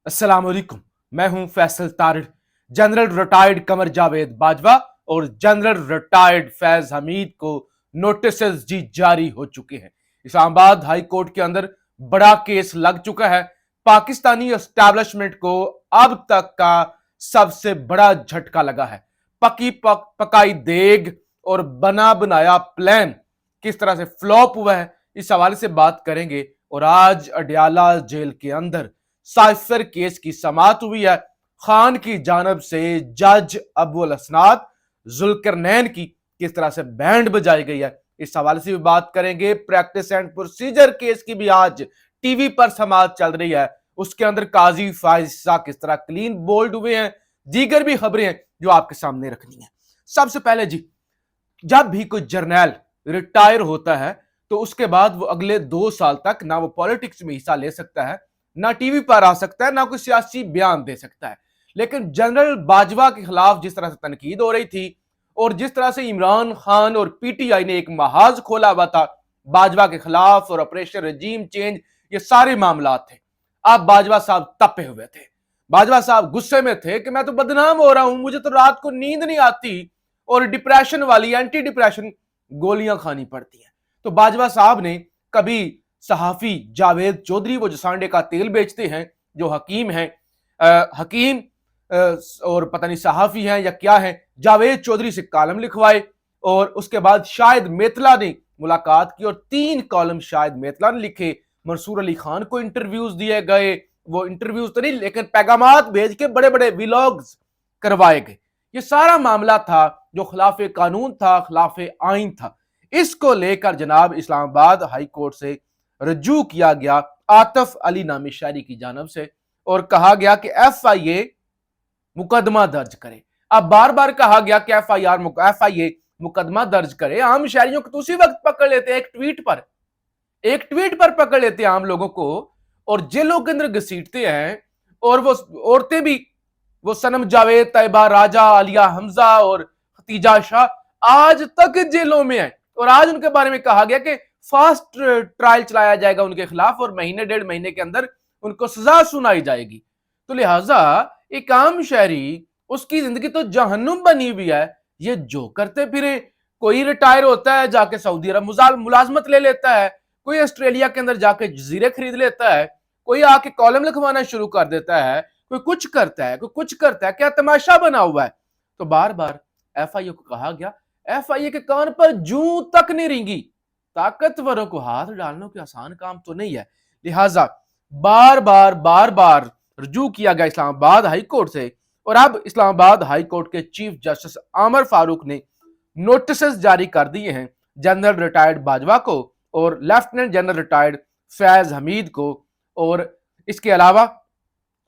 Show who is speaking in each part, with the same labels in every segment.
Speaker 1: अस्सलाम वालेकुम। मैं हूं फैसल तारिड़। जनरल रिटायर्ड कमर जावेद बाजवा और जनरल रिटायर्ड फैज हमीद को नोटिस जी जारी हो चुके हैं। इस्लामाबाद हाई कोर्ट के अंदर बड़ा केस लग चुका है। पाकिस्तानी एस्टैब्लिशमेंट को अब तक का सबसे बड़ा झटका लगा है। पकाई देग और बना बनाया प्लान किस तरह से फ्लॉप हुआ है, इस हवाले से बात करेंगे। और आज अडयाला जेल के अंदर साइफर केस की समाअत हुई है। खान की जानब से जज अबुल हसनात जुल्करनैन की किस तरह से बैंड बजाई गई है, इस हवाले से भी बात करेंगे। प्रैक्टिस एंड प्रोसीजर केस की भी आज टीवी पर समाअत चल रही है, उसके अंदर काजी फाइजा किस तरह क्लीन बोल्ड हुए हैं। दीगर भी खबरें हैं जो आपके सामने रखनी है। सबसे पहले जी, जब भी कोई जर्नैल रिटायर होता है तो उसके बाद वो अगले 2 साल तक ना वो पॉलिटिक्स में हिस्सा ले सकता है, ना टीवी पर आ सकता है, ना कोई सियासी बयान दे सकता है। लेकिन जनरल बाजवा के खिलाफ जिस तरह से तनकीद हो रही थी और जिस तरह से इमरान खान और पीटीआई ने एक महाज खोला हुआ था बाजवा के खिलाफ और ऑपरेशन रजीम चेंज, ये सारे मामला थे। अब बाजवा साहब तपे हुए थे। बाजवा साहब गुस्से में थे कि मैं तो बदनाम हो रहा हूं, मुझे तो रात को नींद नहीं आती और डिप्रेशन वाली एंटी डिप्रेशन गोलियां खानी पड़ती हैं। तो बाजवा साहब ने कभी सहाफी जावेद चौधरी, वो जो सांडे का तेल बेचते हैं, जो हकीम हैं, हकीम और पता नहीं सहाफी हैं या क्या है, जावेद चौधरी से कॉलम लिखवाए। और उसके बाद शायद मेतला ने मुलाकात की और 3 कॉलम शायद मेतला ने लिखे। मंसूर अली खान को इंटरव्यूज दिए गए, वो इंटरव्यूज तो नहीं लेकिन पैगामात भेज के बड़े बड़े व्लॉग्स करवाए गए। ये सारा मामला था जो खिलाफ कानून था, खिलाफ आइन था। इसको लेकर जनाब इस्लामाबाद हाई कोर्ट से रजू किया गया आतिफ अली नामी शायरी की जानब से और कहा गया कि FIA मुकदमा दर्ज करे। अब बार बार कहा गया कि FIA मुकदमा दर्ज करे। आम शायरियों को तो उसी वक्त पकड़ लेते, एक ट्वीट पर पकड़ लेते हैं आम लोगों को और जेलों के अंदर घसीटते हैं। और वो औरतें भी, वो सनम जावेद, तैयबा राजा, आलिया हमजा और खतीजा शाह आज तक जेलों में है। और आज उनके बारे में कहा गया कि फास्ट ट्रायल चलाया जाएगा उनके खिलाफ और महीने 1.5 महीने के अंदर उनको सजा सुनाई जाएगी। तो लिहाजा एक आम शहरी, उसकी जिंदगी तो जहन्नुम बनी हुई है। ये जो करते फिरे, कोई रिटायर होता है जाके सऊदी अरब मुलाजमत ले लेता है, कोई ऑस्ट्रेलिया के अंदर जाके जजीरे खरीद लेता है, कोई आके कॉलम लिखवाना शुरू कर देता है, कोई कुछ करता है, कोई कुछ करता है। क्या तमाशा बना हुआ है। तो बार बार FIA को कहा गया, FIA के कान पर जूं तक नहीं रेंगी। ताकतवरों को हाथ डालना कोई आसान काम तो नहीं है। लिहाजा बार बार रजू किया गया इस्लामाबाद हाई कोर्ट से। और अब इस्लामाबाद हाई कोर्ट के चीफ जस्टिस आमर फारूक ने नोटिस जारी कर दिए हैं जनरल रिटायर्ड बाजवा को और lieutenant general retired Faiz Hamid को। और इसके अलावा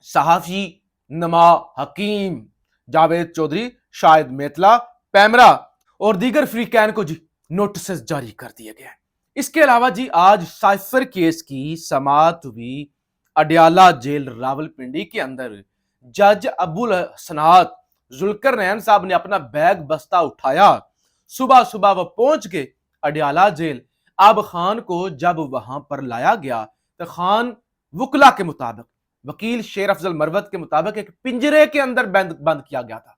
Speaker 1: सहाफी, नमा, हकीम, जावेद चौधरी, शायद मेतला, पैमरा और दीगर फ्रीकैन को जी नोटिस जारी कर दिए गए। इसके अलावा जी आज साइफर केस की समाअत हुई अडयाला जेल रावलपिंडी के अंदर। जज अबुल हसनात जुल्करनैन साहब ने अपना बैग बस्ता उठाया, सुबह सुबह वह पहुंच गए अडयाला जेल। अब खान को जब वहां पर लाया गया तो खान वकला के मुताबिक, वकील शेर अफजल मरवत के मुताबिक एक पिंजरे के अंदर बंद किया गया था।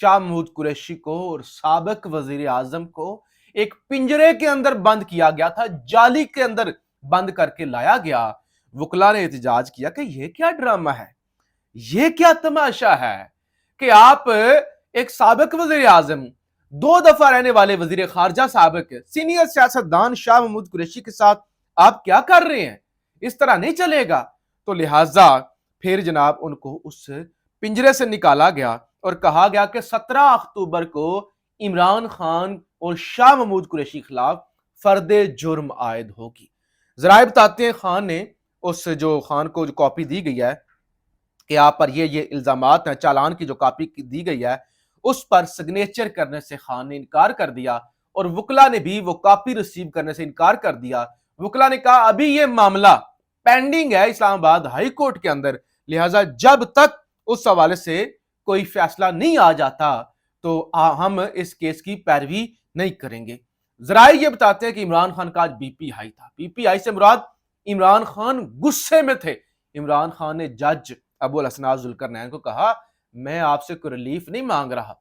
Speaker 1: शाह महमूद कुरैशी को और साबिक वजीर आजम को एक पिंजरे के अंदर बंद किया गया था, जाली के अंदर बंद करके लाया गया। वकला ने एहतजाज किया कि यह क्या ड्रामा है, यह क्या तमाशा है कि आप एक साबिक वजीर आजम, 2 दफा रहने वाले वजीर खारजा साबिक सीनियर सियासतदान शाह महमूद कुरैशी के साथ आप क्या कर रहे हैं, इस तरह नहीं चलेगा। तो लिहाजा फिर जनाब उनको उस पिंजरे से निकाला गया और कहा गया कि 17 अक्टूबर को इमरान खान और शाह महमूद कुरैशी के खिलाफ फर्दे जुर्म आयद होगी। जराए बताते हैं खान ने उस जो खान को जो कॉपी दी गई है कि आप पर ये इल्जामात हैं, चालान की जो कॉपी दी गई है उस पर सिग्नेचर करने से खान ने इनकार कर दिया और वकला ने भी वो कॉपी रिसीव करने से इनकार कर दिया। वकला ने कहा अभी ये मामला पेंडिंग है इस्लामाबाद हाई कोर्ट के अंदर, लिहाजा जब तक उस हवाले से कोई फैसला नहीं आ जाता तो हम इस केस की पैरवी नहीं करेंगे। जराए ये बताते हैं कि इमरान खान का आज BP हाई था। BP हाई से मुराद इमरान खान गुस्से में थे। इमरान खान ने जज ابو الحسنات ज़ुल्करनैन को कहा, मैं आपसे कोई रिलीफ नहीं मांग रहा,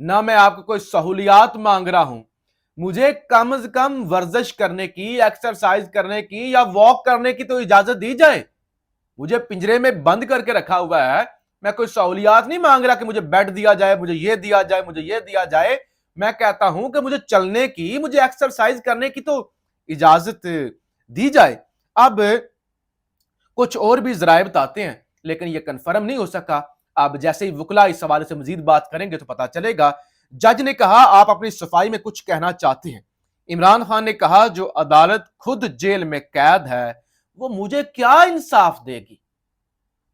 Speaker 1: ना मैं आपको कोई सहूलियात मांग रहा हूं, मुझे कम से कम वर्जिश करने की, एक्सरसाइज करने की या वॉक करने की तो इजाजत दी जाए। मुझे पिंजरे में बंद करके रखा हुआ है, मैं कोई सहूलियात नहीं मांग रहा कि मुझे बेड दिया जाए, मुझे ये दिया जाए, मुझे ये दिया जाए। मैं कहता हूं कि मुझे चलने की, मुझे एक्सरसाइज करने की तो इजाजत दी जाए। अब कुछ और भी जराए बताते हैं, लेकिन यह कंफर्म नहीं हो सका। अब जैसे ही वकला इस हवाले से मजीद बात करेंगे तो पता चलेगा। जज ने कहा, आप अपनी सफाई में कुछ कहना चाहते हैं। इमरान खान ने कहा, जो अदालत खुद जेल में कैद है वो मुझे क्या इंसाफ देगी?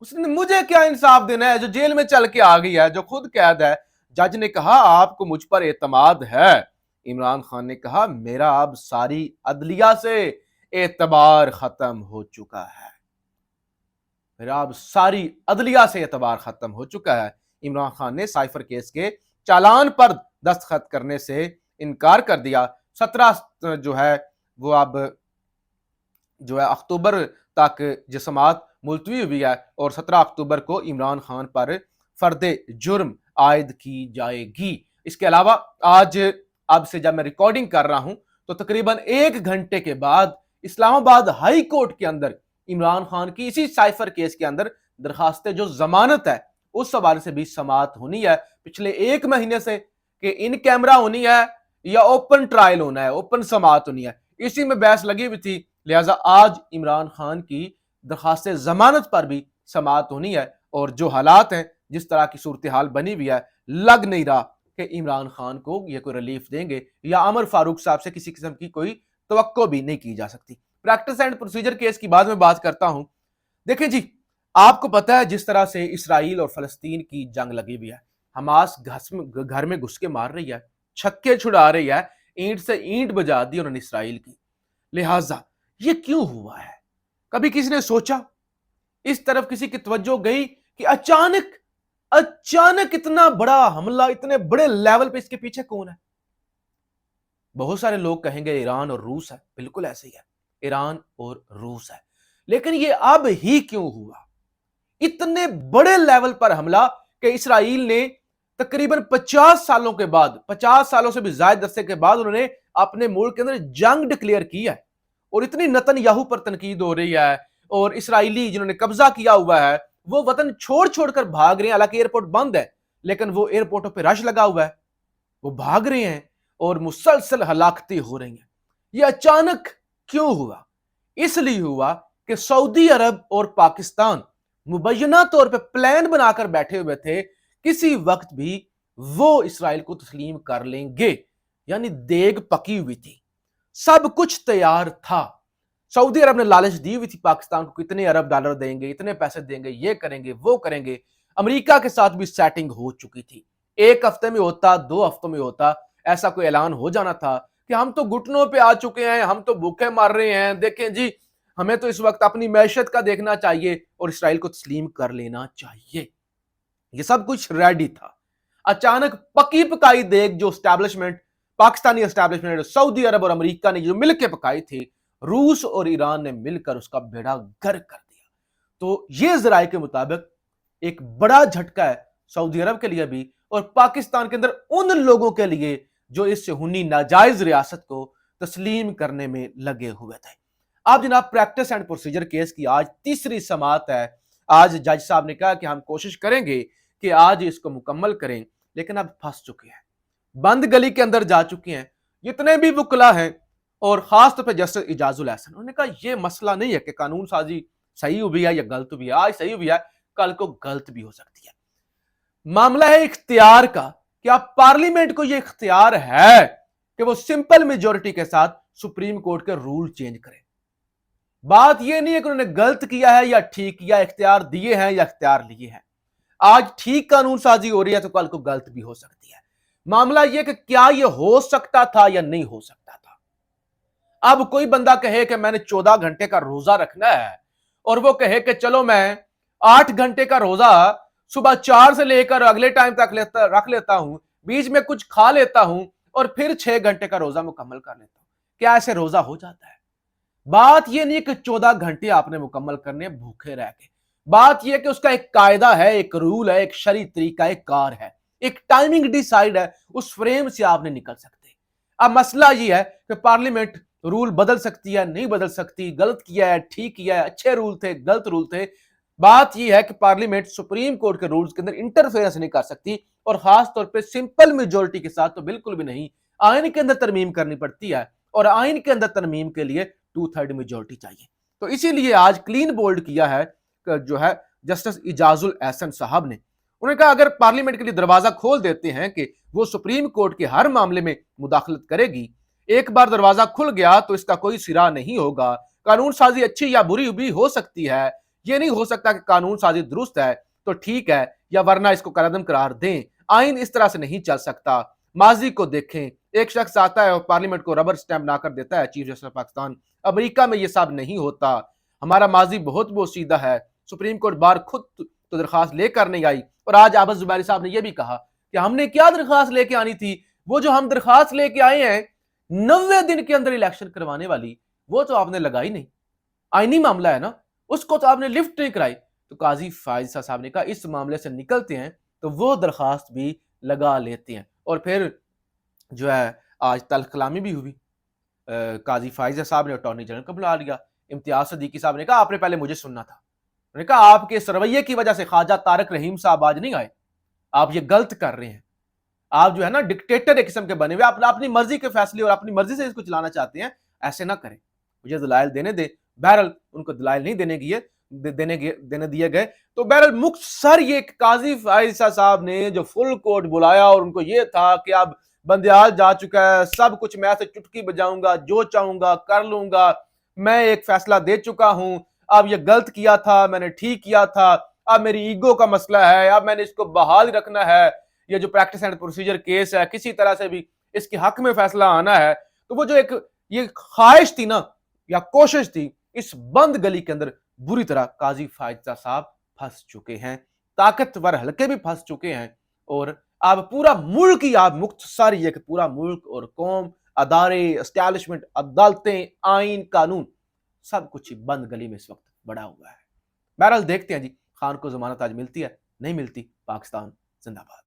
Speaker 1: उसने मुझे क्या इंसाफ देना है जो जेल में चल के आ गई है, जो खुद कैद है। जज ने कहा, आपको मुझ पर एतमाद है? इमरान खान ने कहा, मेरा अब सारी अदलिया से एतबार खत्म हो चुका है, मेरा अब सारी अदलिया से एतबार खत्म हो चुका है। इमरान खान ने साइफर केस के चालान पर दस्तखत करने से इनकार कर दिया। 17 जो है वो अब जो है अक्टूबर तक जमात मुलतवी हुई है और 17 अक्टूबर को इमरान खान पर फर्दे जुर्म आयद की जाएगी। इसके अलावा आज अब से जब मैं रिकॉर्डिंग कर रहा हूं तो तकरीबन 1 घंटे के बाद इस्लामाबाद हाई कोर्ट के अंदर इमरान खान की इसी साइफर केस के अंदर दरखास्त जो जमानत है उस हवाले से भी समाअत होनी है। पिछले 1 महीने से कि इन कैमरा होनी है या ओपन ट्रायल होना है, ओपन समाअत होनी है, इसी में बहस लगी हुई थी। लिहाजा आज इमरान खान की दरखास्त जमानत पर भी समाअत होनी है और जो हालात हैं, जिस तरह की सूरत हाल बनी हुई है, लग नहीं रहा कि इमरान खान को ये कोई रिलीफ देंगे या अमर फारूक साहब से किसी किस्म की कोई तवक्को भी नहीं की जा सकती। प्रैक्टिस एंड प्रोसीजर केस की बाद में बात करता हूं। देखें जी, आपको पता है जिस तरह से इसराइल और फलस्तीन की जंग लगी हुई है, हमास घर में घुस के मार रही है, छक्के छुड़ा रही है, ईंट से ईंट बजा दी उन्होंने इसराइल की। लिहाजा ये क्यों हुआ है? कभी किसी ने सोचा? इस तरफ किसी की तवज्जो गई कि अचानक अचानक इतना बड़ा हमला, इतने बड़े लेवल पे इसके पीछे कौन है? बहुत सारे लोग कहेंगे ईरान और रूस है। बिल्कुल ऐसे ही है, ईरान और रूस है। लेकिन ये अब ही क्यों हुआ? इतने बड़े लेवल पर हमला कि इसराइल ने तकरीबन 50 सालों के बाद, 50 सालों से भी ज्यादा अरसे के बाद उन्होंने अपने मुल्क के अंदर जंग डिक्लेयर की है और इतनी नेतन्याहू पर तनकीद हो रही है और इसराइली जिन्होंने कब्जा किया हुआ है वो वतन छोड़ छोड़कर भाग रहे हैं। हालांकि एयरपोर्ट बंद है लेकिन वो एयरपोर्टों पर रश लगा हुआ है, वो भाग रहे हैं और मुसलसल हलाकतें हो रही हैं। ये अचानक क्यों हुआ? इसलिए हुआ कि सऊदी अरब और पाकिस्तान मुबैना तौर पे प्लान बनाकर बैठे हुए थे, किसी वक्त भी वो इसराइल को तस्लीम कर लेंगे, यानी देग पकी हुई थी, सब कुछ तैयार था। सऊदी अरब ने लालच दी हुई थी पाकिस्तान को, कितने अरब डॉलर देंगे, इतने पैसे देंगे, ये करेंगे, वो करेंगे। अमेरिका के साथ भी सेटिंग हो चुकी थी। 1 हफ्ते में होता, 2 हफ्तों में होता, ऐसा कोई ऐलान हो जाना था कि हम तो घुटनों पे आ चुके हैं, हम तो भूखे मर रहे हैं, देखें जी हमें तो इस वक्त अपनी मैशत का देखना चाहिए और इसराइल को तस्लीम कर लेना चाहिए। ये सब कुछ रेडी था। अचानक पकी पकाई देग जो एस्टैब्लिशमेंट, पाकिस्तानी एस्टैब्लिशमेंट, सऊदी अरब और अमेरिका ने जो मिलकर पकाई थी, रूस और ईरान ने मिलकर उसका बेड़ा गर्क कर दिया। तो ये जराये के मुताबिक एक बड़ा झटका है सऊदी अरब के लिए भी और पाकिस्तान के अंदर उन लोगों के लिए जो इस सुन्नी नाजायज रियासत को तस्लीम करने में लगे हुए थे। अब जनाब प्रैक्टिस एंड प्रोसीजर केस की आज तीसरी समाअत है। आज जज साहब ने कहा कि हम कोशिश करेंगे कि आज इसको मुकम्मल करें, लेकिन अब फंस चुके हैं, बंद गली के अंदर जा चुके हैं जितने भी वकला हैं और खास तौर पर जस्टिस इजाजुल एहसन। उन्होंने कहा यह मसला नहीं है कि कानून साजी सही हुई है या गलत हुई है, आज सही हुई है कल को गलत भी हो सकती है। मामला है इख्तियार का कि आप पार्लियामेंट को यह इख्तियार है कि वो सिंपल मेजोरिटी के साथ सुप्रीम कोर्ट के रूल चेंज करें। बात यह नहीं है कि उन्होंने गलत किया है या ठीक किया, इख्तियार दिए हैं या इख्तियार लिए हैं। आज ठीक कानून साजी हो रही है तो कल को गलत भी हो सकती है। मामला यह कि क्या यह हो सकता था या नहीं हो सकता था। अब कोई बंदा कहे कि मैंने 14 घंटे का रोजा रखना है और वो कहे कि चलो मैं 8 घंटे का रोजा सुबह 4 से लेकर अगले टाइम तक रख लेता हूं, बीच में कुछ खा लेता हूं और फिर 6 घंटे का रोजा मुकम्मल कर लेता हूं, क्या ऐसे रोजा हो जाता है? बात यह नहीं कि 14 घंटे आपने मुकम्मल करने भूखे रह के। बात यह कि उसका एक कायदा है, एक रूल है, एक शरई तरीका एक कार है, एक टाइमिंग डिसाइड है, उस फ्रेम से आप नहीं निकल सकते। अब मसला यह है कि पार्लियामेंट रूल बदल सकती है, नहीं बदल सकती, गलत किया है, ठीक किया है, अच्छे रूल थे, गलत रूल थे। बात यह है कि पार्लियामेंट सुप्रीम कोर्ट के रूल्स के अंदर इंटरफेरेंस नहीं कर सकती, और खास तौर पे सिंपल मेजोरिटी के साथ तो बिल्कुल भी नहीं। आइन के अंदर तरमीम करनी पड़ती है, और आइन के अंदर तरमीम के लिए 2/3 मेजोरिटी चाहिए। तो इसीलिए आज क्लीन बोल्ड किया है जो है जस्टिस इजाजुल एहसन साहब ने। उन्होंने कहा अगर पार्लियामेंट के लिए दरवाजा खोल देते हैं कि वो सुप्रीम कोर्ट के हर मामले में मुदाखलत करेगी, एक बार दरवाजा खुल गया तो इसका कोई सिरा नहीं होगा। कानून साजी अच्छी या बुरी भी हो सकती है, ये नहीं हो सकता कि कानून साजी दुरुस्त है तो ठीक है, या वरना इसको करारदम करार दें। आइन इस तरह से नहीं चल सकता। माजी को देखें, एक शख्स आता है और पार्लियामेंट को रबर स्टैंप ना कर देता है, chief justice of Pakistan. America में ये सब नहीं होता। हमारा माजी बहुत सीधा है। सुप्रीम कोर्ट बार खुद तो दरखास्त लेकर नहीं आई, और आज आबद जुबैरी साहब ने यह भी कहा कि हमने क्या दरखास्त लेके आनी थी, वो जो हम दरखास्त लेके आए हैं 90 दिन के अंदर इलेक्शन करवाने वाली, वो तो आपने लगाई नहीं। आईनी मामला है ना, उसको तो आपने लिफ्ट नहीं कराई। तो काजी फायजा साहब ने कहा इस मामले से निकलते हैं तो वो दरखास्त भी लगा लेते हैं। और फिर जो है आज तल्ख कलामी भी हुई। काजी फायजा साहब ने अटॉर्नी जनरल को बुला लिया। इम्तियाज सदीकी साहब ने कहा आपने पहले मुझे सुनना था। उन्होंने कहा आपके इस रवैये की वजह से ख्वाजा तारक रहीम साहब आज नहीं आए, आप ये गलत कर रहे हैं। आप जो है ना डिक्टेटर एक किस्म के बने हुए, आप अपनी मर्जी के फैसले और अपनी मर्जी से इसको चलाना चाहते हैं, ऐसे ना करें, मुझे दलाइल देने दे। बहरल उनको दलाइल नहीं देने दिए गए। तो बहरल मुख्तसर ये काजी फायजा साहब ने जो फुल कोर्ट बुलाया, और उनको ये था कि अब बंदियाल जा चुका है, सब कुछ मैं से चुटकी बजाऊंगा, जो चाहूंगा कर लूंगा, मैं एक फैसला दे चुका हूं, अब ये गलत किया था, मैंने ठीक किया था, अब मेरी ईगो का मसला है, अब मैंने इसको बहाल रखना है, ये जो प्रैक्टिस एंड प्रोसीजर केस है किसी तरह से भी इसके हक में फैसला आना है। तो वो जो एक ये ख्वाहिश थी ना, या कोशिश थी, इस बंद गली के अंदर बुरी तरह काजी फायजा साहब फंस चुके हैं, ताकतवर हल्के भी फंस चुके हैं। और अब पूरा मुल्क ही, आप मुख्तसर ये कि पूरा मुल्क और कौम, अदारे, एस्टैब्लिशमेंट, अदालतें, आइन, कानून, सब कुछ ही बंद गली में इस वक्त बड़ा हुआ है। बहरहाल देखते हैं जी खान को जमानत आज मिलती है, नहीं मिलती। पाकिस्तान जिंदाबाद।